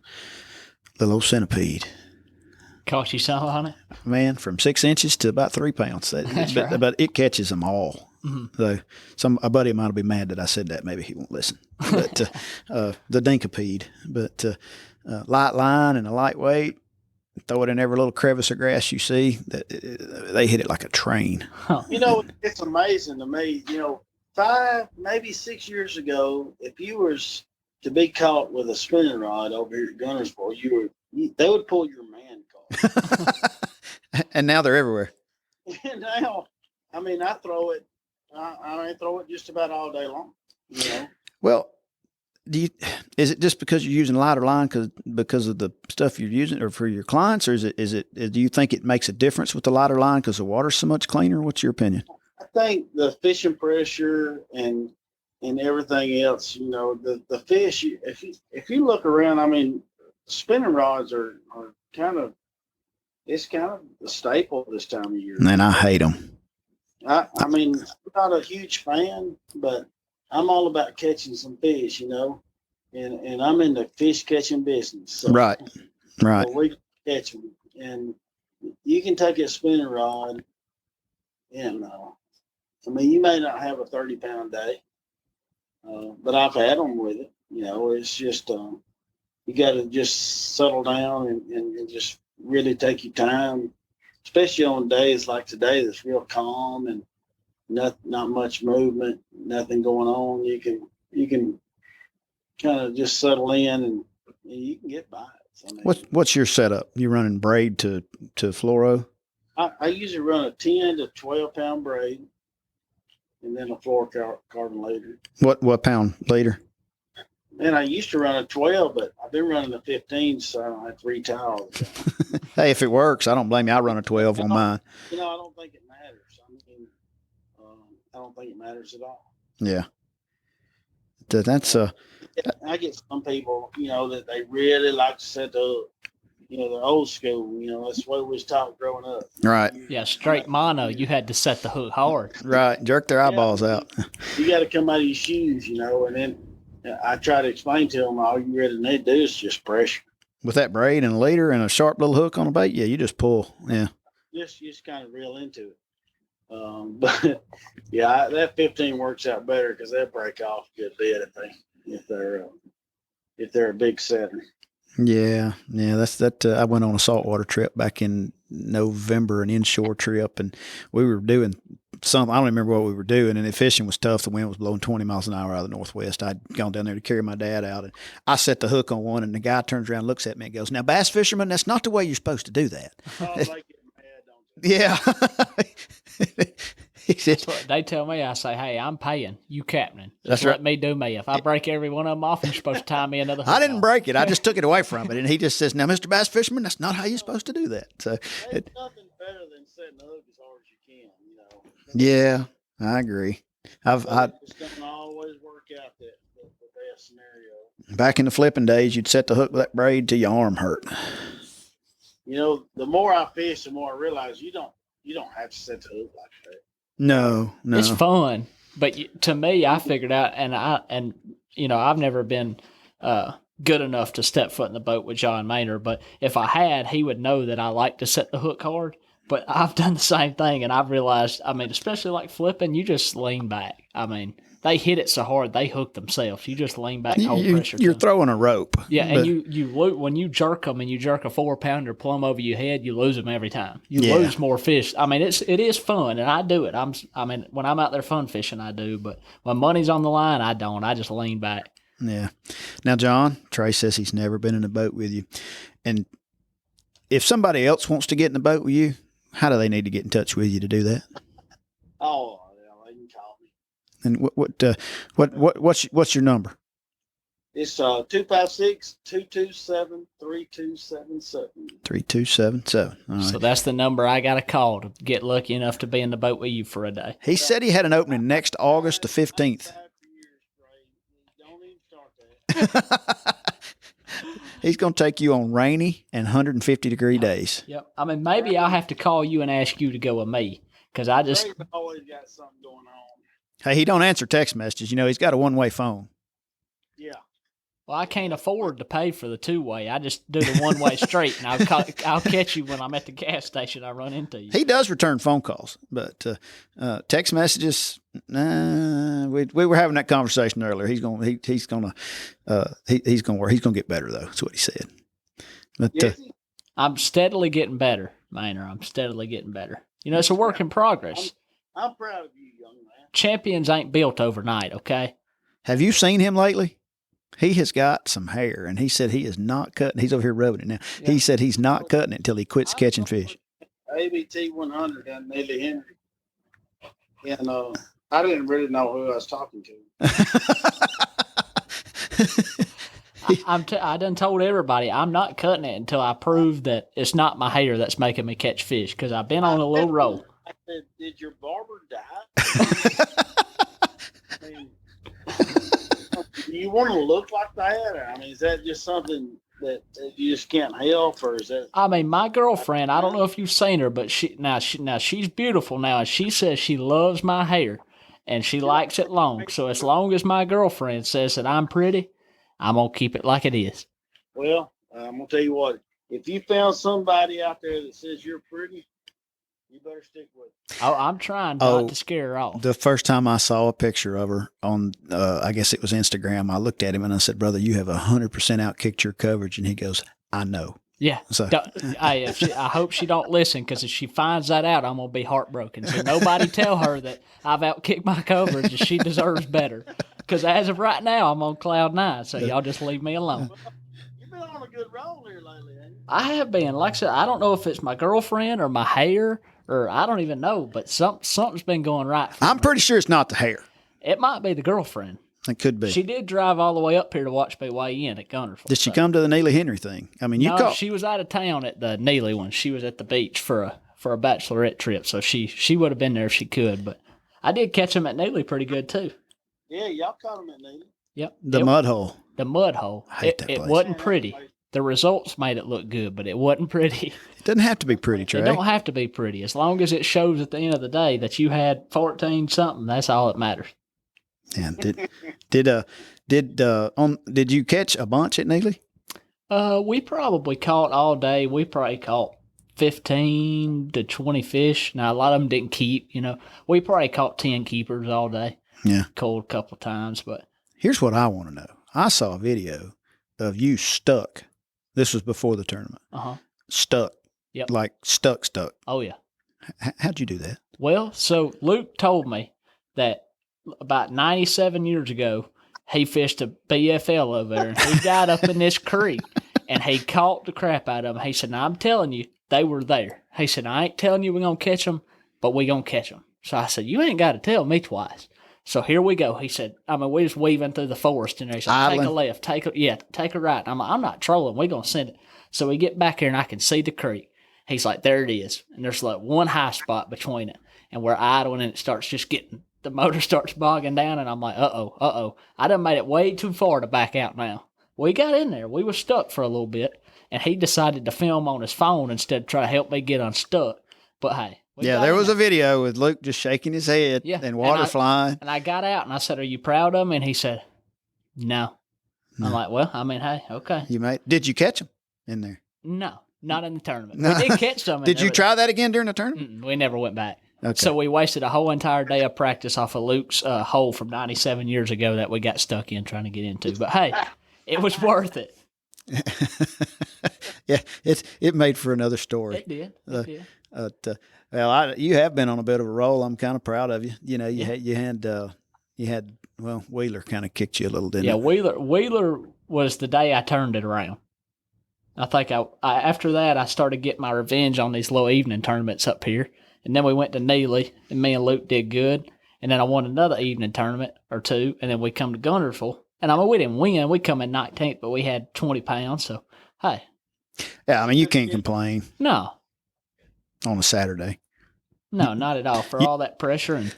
little old centipede. Caught you some on it? Man, from 6 inches to about 3 pounds. That's but, right. but it catches them all. Mm-hmm. So a buddy of mine will be mad that I said that. Maybe he won't listen. But the dinkapede. But light line and a lightweight, throw it in every little crevice of grass you see. They hit it like a train. Huh. It's amazing to me. 5, maybe 6 years ago, if you was to be caught with a spinning rod over here at Gunnersville, they would pull your man card. And now they're everywhere. And now, I mean, I throw it. I throw it just about all day long. Well, is it just because you're using lighter line because of the stuff you're using, or for your clients, or do you think it makes a difference with the lighter line because the water's so much cleaner? What's your opinion? I think the fishing pressure and everything else. The fish. If you look around, I mean, spinning rods are kind of. It's kind of the staple this time of year. And I hate them. I mean, I'm not a huge fan, but I'm all about catching some fish, and I'm in the fish catching business. So, Right. So we catch them, and you can take a spinning rod, and I mean, you may not have a 30-pound day, but I've had them with it. It's just you got to just settle down and just really take your time, especially on days like today that's real calm and not much movement, nothing going on. You can kind of just settle in and you can get by it. I mean, What's your setup? You running braid to fluoro? I usually run a 10 to 12 pound braid and then a fluorocarbon leader. What pound leader? Man, I used to run a 12, but I've been running a 15, so I don't have 3 towels. Hey, if it works, I don't blame you. I run a 12 on mine. I don't think it matters. I mean, I don't think it matters at all. Yeah. That's I get some people, that they really like to set the hook. They're old school. That's what we was taught growing up. right. Yeah, straight mono, you had to set the hook hard. Right. Jerk their eyeballs out. You got to come out of your shoes, and then I try to explain to them all you really need to do is just pressure. With that braid and a leader and a sharp little hook on a bait, yeah, you just pull. Yeah. Just kind of reel into it. But yeah, that 15 works out better because they'll break off a good bit if they're a big setter. Yeah. That's that. I went on a saltwater trip back in November, an inshore trip, and we were doing something. I don't remember what we were doing, and the fishing was tough. The wind was blowing 20 miles an hour out of the northwest. I'd gone down there to carry my dad out, and I set the hook on one, and the guy turns around, looks at me, and goes, "Now, bass fisherman, that's not the way you're supposed to do that." Oh, they get mad, don't they? Yeah. He said, That's what they tell me. I say, hey, I'm paying. You captaining. That's Just right. let me do me. If I break every one of them off, you're supposed to tie me another hook I didn't on. break it. I just took it away from it. And he just says, "Now, Mr. Bass Fisherman, that's not how you're supposed to do that." So, There's nothing better than setting the hook as hard as you can, yeah, I agree. It's going to always work out the best scenario. Back in the flipping days, you'd set the hook with that braid till your arm hurt. The more I fish, the more I realize you don't have to set the hook like that. No. It's fun, but to me, I figured out, and I've never been good enough to step foot in the boat with John Maynard. But if I had, he would know that I like to set the hook hard. But I've done the same thing, and I've realized, I mean, especially like flipping, you just lean back. I mean, they hit it so hard, they hook themselves. You just lean back, hold pressure. You're to them. throwing a rope. Yeah, but- and when you jerk them and you jerk a 4-pounder plumb over your head, you lose them every time. You Yeah. lose more fish. I mean, it is fun, and I do it. I mean, when I'm out there fun fishing, I do. But when money's on the line, I don't. I just lean back. Yeah. Now, John, Trey says he's never been in a boat with you. And if somebody else wants to get in the boat with you, how do they need to get in touch with you to do that? Oh, yeah, they can call me. And what's your number? It's 256-227-3277. 3277. All right. So that's the number I got to call to get lucky enough to be in the boat with you for a day. He said he had an opening next August the 15th. Don't even start that. He's going to take you on rainy and 150-degree days. Yep. I mean, maybe I'll have to call you and ask you to go with me because I just Trey's always got something going on. Hey, he don't answer text messages. You know, he's got a one-way phone. Yeah. Well, I can't afford to pay for the 2-way. I just do the 1-way straight, and I'll catch you when I'm at the gas station. I run into you. He does return phone calls, but text messages. We were having that conversation earlier. He's gonna work. He's gonna get better though. That's what he said. But Yes, I'm steadily getting better, Maynard. I'm steadily getting better. You know, it's a work in progress. I'm proud of you, young man. Champions ain't built overnight, okay? have you seen him lately? He has got some hair, and he said he is not cutting. He's over here rubbing it now. Yeah. He said he's not cutting it until he quits catching fish. ABT 100 and Nelly Henry. And I didn't really know who I was talking to. I done told everybody I'm not cutting it until I prove that it's not my hair that's making me catch fish because I've been on a little roll. I said, did your barber die? I mean, do you want to look like that? Or, I mean, is that just something that you just can't help, or is that? I mean, my girlfriend, I don't know if you've seen her, but she's beautiful now, and she says she loves my hair and she likes it long. So as long as my girlfriend says that I'm pretty, I'm gonna keep it like it is. Well, I'm gonna tell you what. If you found somebody out there that says you're pretty, you better stick with it. Oh, I'm trying not to scare her off. The first time I saw a picture of her on, I guess it was Instagram, I looked at him and I said, "Brother, you have 100% outkicked your coverage." And he goes, "I know." Yeah. So I hope she don't listen because if she finds that out, I'm gonna be heartbroken. So nobody tell her that I've outkicked my coverage and she deserves better. Because as of right now, I'm on cloud 9. So y'all just leave me alone. You've been on a good roll here lately, ain't you? I have been. Like I said, I don't know if it's my girlfriend or my hair or I don't even know, but something's been going right. I'm pretty sure it's not the hair. It might be the girlfriend. It could be. She did drive all the way up here to watch me weigh in at Gunnersville. Did she come to the Neely Henry thing? I mean, you No, caught. she was out of town at the Neely one. She was at the beach for a bachelorette trip, so she would have been there if she could. But I did catch them at Neely pretty good too. Yeah, y'all caught him at Neely. Yep, the mud hole. the mud hole. I hate that it place. wasn't pretty. The results made it look good, but it wasn't pretty. It doesn't have to be pretty, Trey. It don't have to be pretty. As long as it shows at the end of the day that you had 14 something, that's all that matters. And did you catch a bunch at Neely? We probably caught all day. We probably caught 15 to 20 fish. Now, a lot of them didn't keep, you know. We probably caught 10 keepers all day. Yeah. Cold a couple of times, but Here's what I want to know. I saw a video of you stuck. This was before the tournament. Stuck. Yep. Like stuck. Oh, yeah. How'd you do that? Well, so Luke told me that about 97 years ago, he fished a BFL over there, and he got up in this creek, and he caught the crap out of them. He said, now, I'm telling you, they were there. He said, I ain't telling you we're going to catch them, but we're going to catch them. So I said, you ain't got to tell me twice. So here we go. He said, I mean, we was weaving through the forest, and he said, take a left, take a right. And I'm like, I'm not trolling. We're going to send it. So we get back here, and I can see the creek. He's like, there it is. And there's like one high spot between it. And we're idling, and it starts just getting, the motor starts bogging down, and I'm like, uh-oh. I done made it way too far to back out now. We got in there. We were stuck for a little bit, and he decided to film on his phone instead of try to help me get unstuck. But hey. There was a video with Luke just shaking his head and water flying. And I got out, and I said, are you proud of him? And he said, no. I'm like, well, I mean, hey, okay. Did you catch him in there? No. Not in the tournament. No. We did catch some. Did you try that again during the tournament? We never went back. Okay. So we wasted a whole entire day of practice off of Luke's hole from 97 years ago that we got stuck in trying to get into. But hey, it was worth it. Yeah, it made for another story. It did. It did. Well, you have been on a bit of a roll. I'm kind of proud of you. You know, you had well, Wheeler kind of kicked you a little, didn't Yeah, it? Wheeler was the day I turned it around. I think I after that I started getting my revenge on these little evening tournaments up here, and then we went to Neely, and me and Luke did good, and then I won another evening tournament or two, and then we come to Guntersville, and we didn't win. We come in 19th, but we had 20 pounds, so hey, Yeah, I mean, you can't complain no, on a Saturday. not at all for all that pressure and.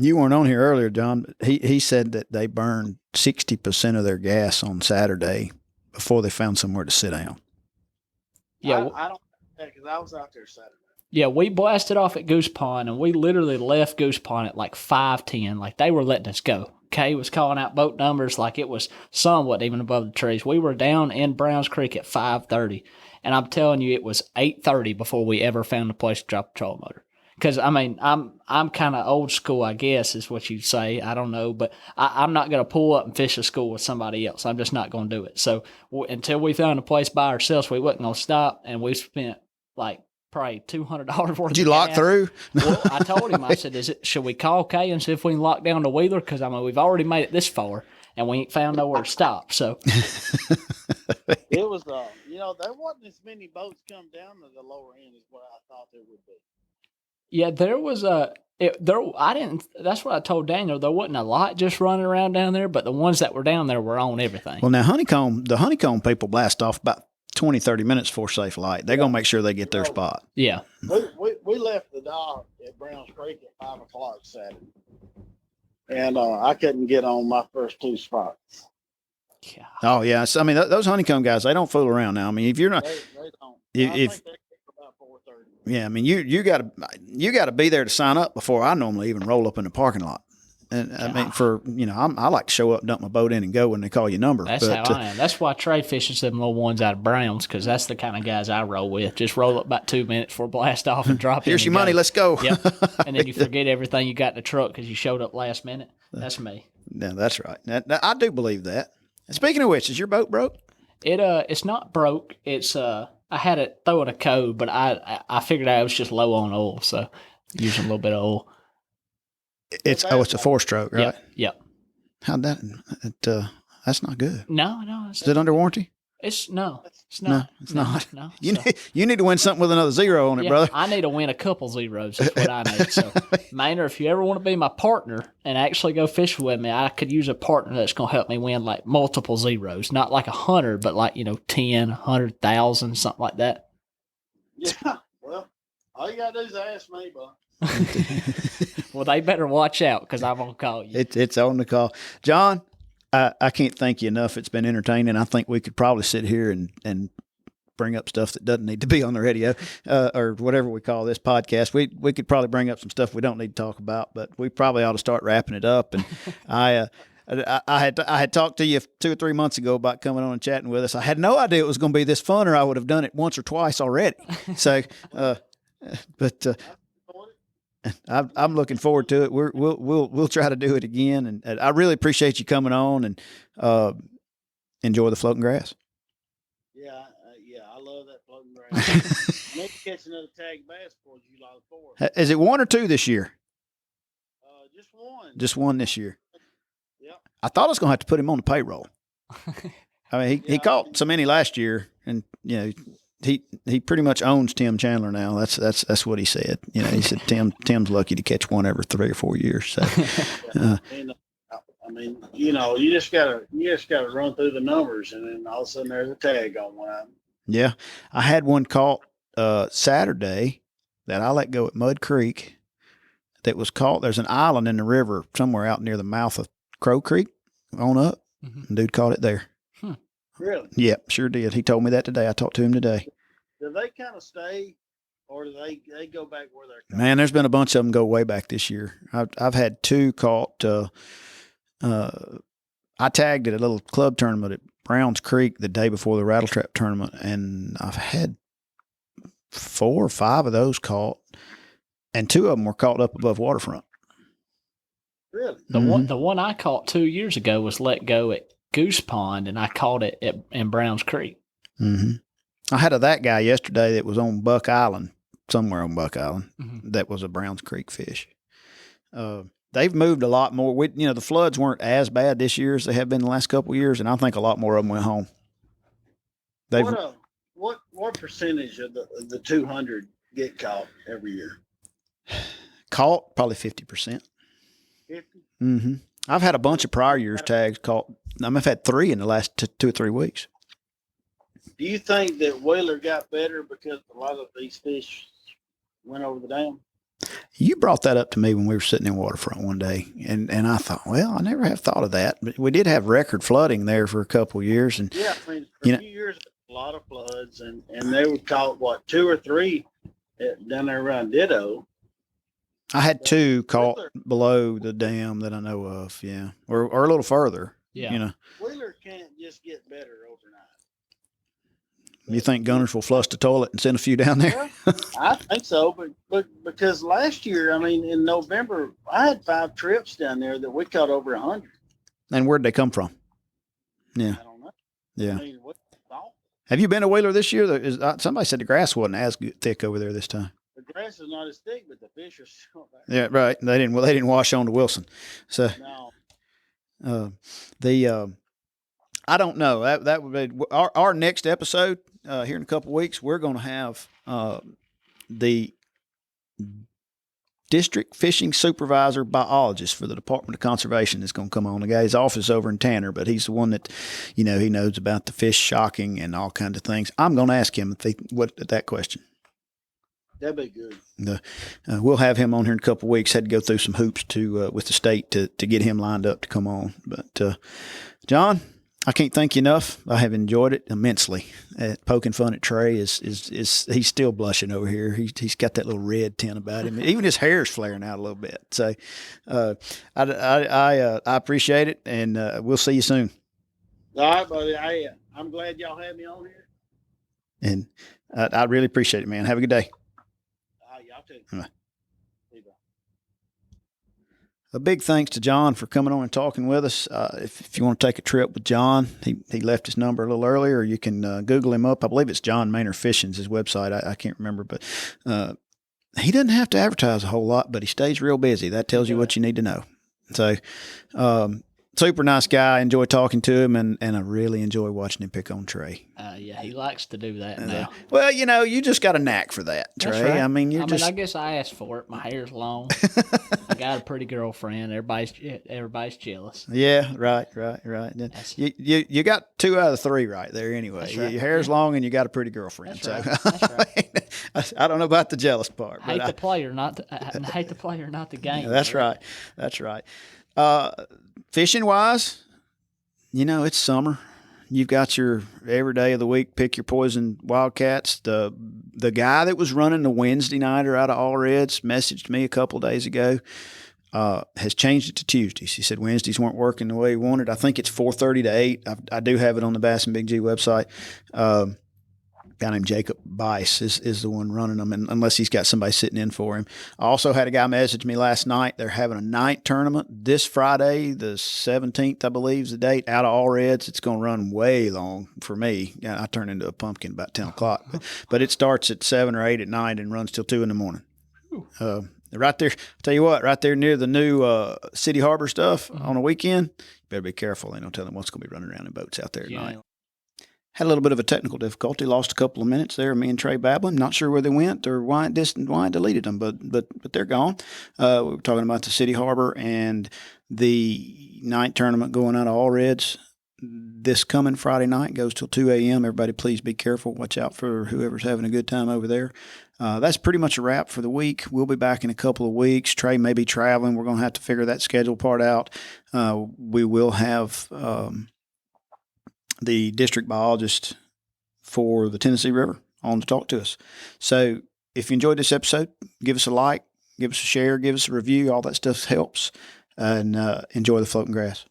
You weren't on here earlier, John. But he said that they burned 60% of their gas on Saturday before they found somewhere to sit down. Yeah, I don't because I was out there Saturday. Yeah, we blasted off at Goose Pond, and we literally left Goose Pond at like 5:10. Like, they were letting us go. Kay was calling out boat numbers like it was somewhat even above the trees. We were down in Browns Creek at 5:30, and I'm telling you, it was 8:30 before we ever found a place to drop the trolling motor. Because, I mean, I'm kind of old school, I guess, is what you'd say. I don't know. But I'm not going to pull up and fish a school with somebody else. I'm just not going to do it. So until we found a place by ourselves, we wasn't going to stop. And we spent, like, probably $200 worth Did you lock through? Well, I told him, I said, should we call Kay and see if we can lock down the Wheeler? Because, I mean, we've already made it this far, and we ain't found nowhere to stop. So It was, there wasn't as many boats come down to the lower end as what I thought there would be. yeah, there was that's what I told Daniel. There wasn't a lot just running around down there, but the ones that were down there were on everything. Well, now the honeycomb people blast off about 20, 30 minutes before safe light. They're going to make sure they get their spot. Yeah. We left the dock at Browns Creek at 5 o'clock Saturday, and I couldn't get on my first two spots. Yeah. Oh, yeah. So, I mean, those honeycomb guys, they don't fool around now. I mean, if you're not, They don't. If- I if- think they kick about 4:30. yeah, I mean, you got to be there to sign up before I normally even roll up in the parking lot. And I mean, I like to show up, dump my boat in, and go when they call your number. That's but, how I am. That's why trade fishes them little ones out of Browns, because that's the kind of guys I roll with. Just roll up about 2 minutes before blast off and drop in. Here's your and money. go. Let's go. Yep. And then you forget everything you got in the truck because you showed up last minute. That's me. Yeah, that's right. Now, I do believe that. And speaking of which, is your boat broke? It's not broke. It's I had it throw in a code, but I figured out it was just low on oil, so using a little bit of oil. It's a 4-stroke, right? Yep. How'd that? That's not good. No, Is it under warranty? it's not. No, it's not. No. You need to win something with another zero on it, Yeah, brother. I need to win a couple zeros. That's what I need. So, Maynard, if you ever want to be my partner and actually go fishing with me, I could use a partner that's going to help me win like multiple zeros, not like 100, but like 10, 100,000, something like that. Yeah. Well, all you gotta do is ask me, bud. Well, they better watch out because I'm gonna call you. It's on the call, John. I can't thank you enough. It's been entertaining. I think we could probably sit here and bring up stuff that doesn't need to be on the radio or whatever we call this podcast. We could probably bring up some stuff we don't need to talk about, but we probably ought to start wrapping it up. And I had talked to you 2 or 3 months ago about coming on and chatting with us. I had no idea it was going to be this fun, or I would have done it once or twice already. So, but I'm looking forward to it. We'll try to do it again, and I really appreciate you coming on and enjoy the floating grass. Yeah, I love that floating grass. Maybe catch another tag bass before July 4th. Is it 1 or 2 this year? Just one. Just 1 this year. Yep. I thought I was going to have to put him on the payroll. I mean, he caught so many last year, and he pretty much owns Tim Chandler now. That's what he said. He said Tim's lucky to catch one every 3 or 4 years. So, And, I mean, you just gotta run through the numbers, and then all of a sudden there's a tag on one of them. yeah, I had one caught Saturday that I let go at Mud Creek. That was caught. There's an island in the river somewhere out near the mouth of Crow Creek on up. Mhm. And dude caught it there. Really? Yep, sure did. He told me that today. I talked to him today. Do they kind of stay, or do they go back where they're coming? Man, there's been a bunch of them go way back this year. I've had 2 caught. I tagged at a little club tournament at Browns Creek the day before the Rattle Trap tournament, and I've had 4 or 5 of those caught, and 2 of them were caught up above waterfront. Really? The one I caught 2 years ago was let go at Goose Pond, and I caught it in Browns Creek. Mm-hmm. I had that guy yesterday that was on Buck Island, somewhere on Buck Island. Mm-hmm. That was a Browns Creek fish. They've moved a lot more. The floods weren't as bad this year as they have been the last couple of years, and I think a lot more of them went home. What percentage of the 200 get caught every year? Caught probably 50%. 50? Mm-hmm. I've had a bunch of prior years tags caught. I've had 3 in the last 2 or 3 weeks. Do you think that Whaler got better because a lot of these fish went over the dam? You brought that up to me when we were sitting in Waterfront one day, and I thought, well, I never have thought of that. But we did have record flooding there for a couple of years. And yeah, I mean, for a few years, a lot of floods, and they were caught, 2 or 3 down there around Ditto. I had 2 caught below the dam that I know of, yeah, or a little further. Yeah. Whaler can't just get better overnight. You think Gunners will flush the toilet and send a few down there? Well, I think so, but because last year, I mean, in November, I had 5 trips down there that we caught over 100. And where'd they come from? Yeah. I don't know. Yeah. I mean, what thought? Have you been to Whaler this year? Somebody said the grass wasn't as thick over there this time. The grass is not as thick, but the fish are still there. Yeah, right. They didn't wash on to Wilson. So No. I don't know. That would be our next episode here in a couple of weeks. We're going to have the district fishing supervisor biologist for the Department of Conservation is going to come on. The guy's office over in Tanner, but he's the one that, he knows about the fish shocking and all kinds of things. I'm going to ask him that question. That'd be good. We'll have him on here in a couple of weeks. Had to go through some hoops with the state to get him lined up to come on. But John, I can't thank you enough. I have enjoyed it immensely. Poking fun at Trey is he's still blushing over here. He's got that little red tint about him. Even his hair's flaring out a little bit. So I appreciate it, and we'll see you soon. All right, buddy. I'm glad y'all had me on here. And I really appreciate it, man. Have a good day. Y'all too. Bye. A big thanks to John for coming on and talking with us. If you want to take a trip with John, he left his number a little earlier. You can Google him up. I believe it's John Maynard Fishing's his website. I can't remember, but he doesn't have to advertise a whole lot, but he stays real busy. That tells you what you need to know. So super nice guy. I enjoy talking to him, and I really enjoy watching him pick on Trey. Yeah, he likes to do that now. Well, you just got a knack for that, Trey. That's right. I mean, I guess I asked for it. My hair's long. I got a pretty girlfriend. Everybody's jealous. Yeah, right. You got 2 out of the 3 right there anyway. Right. Your hair's long and you got a pretty girlfriend. That's So right. I don't know about the jealous part. Hate the player, not the game. Yeah, that's right. That's right. Fishing wise, it's summer. You've got your every day of the week, pick your poison wildcats. The guy that was running the Wednesday nighter out of All Reds messaged me a couple of days ago, has changed it to Tuesdays. He said Wednesdays weren't working the way he wanted. I think it's 4:30 to 8. I do have it on the Bass and Big G website. Guy named Jacob Bice is the one running them, and unless he's got somebody sitting in for him. I also had a guy message me last night. They're having a night tournament this Friday, the 17th, I believe is the date, out of All Reds. It's going to run way long for me. I turn into a pumpkin about 10 o'clock, but it starts at 7 or 8 at night and runs till 2 in the morning. Right there, I'll tell you what, right there near the new City Harbor stuff on a weekend, you better be careful. They don't tell them what's going to be running around in boats out there at night. Had a little bit of a technical difficulty. Lost a couple of minutes there. Me and Trey babbling. Not sure where they went or why it deleted them, but they're gone. We were talking about the City Harbor and the night tournament going out of All Reds this coming Friday night. Goes till 2 a.m. Everybody, please be careful. Watch out for whoever's having a good time over there. That's pretty much a wrap for the week. We'll be back in a couple of weeks. Trey may be traveling. We're going to have to figure that schedule part out. We will have the district biologist for the Tennessee River on to talk to us. So if you enjoyed this episode, give us a like, give us a share, give us a review. All that stuff helps. And enjoy the floating grass.